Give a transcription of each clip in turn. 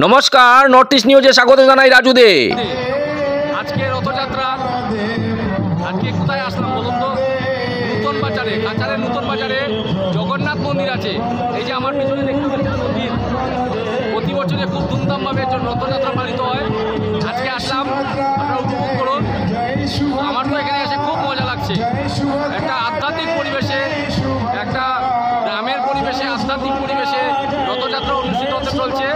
নমস্কার, north east নিউজে স্বাগত জানাই রাজু দে। আজকে রথযাত্রা, আজকে কোথায় আসলাম বলুন তো? নতুন বাজারে, কাছাড়ের নতুন বাজারে জগন্নাথ মন্দির আছে। এই যে আমার পিছনে দেখতে পাচ্ছেন মন্দির, প্রতি বছরে খুব ধুমধামভাবে রথযাত্রা পালিত হয়। আজকে আসলাম, আপনারা উপভোগ করুন। আমার তো এখানে এসে খুব মজা লাগছে। একটা আধ্যাত্মিক পরিবেশে, একটা গ্রামের পরিবেশে, আধ্যাত্মিক পরিবেশে রথযাত্রা অনুষ্ঠিত হচ্ছে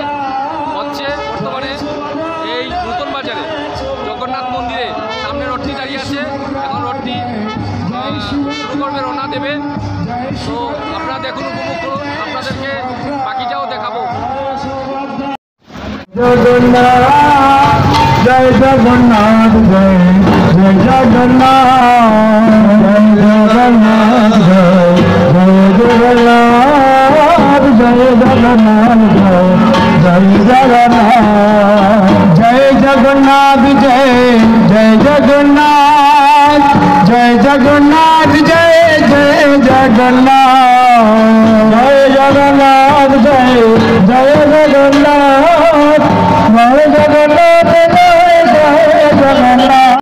বর্তমানে এই নতুন বাজারে জগন্নাথ মন্দিরে সামনে রথটি দাঁড়িয়ে আছে। এখন রথটি শুরু করবে, রওনা দেবে। তো আপনারা দেখুন, উপভোগ করুন, আপনাদেরকে বাকিটাও দেখাবো। জগন্নাথ জয় জগন্নাথ, জয় জয় জগন্নাথ, জয় জগন্নাথ, জয় জগন্নাথ, জয় জগন্নাথ, জয় জগন্নাথ, জয় জগন্নাথ, জয় জয় জগন্নাথ, জয় জগন্নাথ, জয় জয় জগন্নাথ, জয় জগন্নাথ, জয় জয় জগন্নাথ, জয় জগন্নাথ, জয় জয় Jagannath.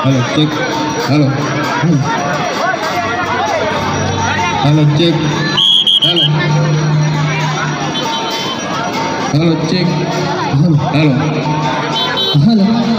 Hello, check. Hello. Hello, check. Hello. Hello, check. Hello. Hello.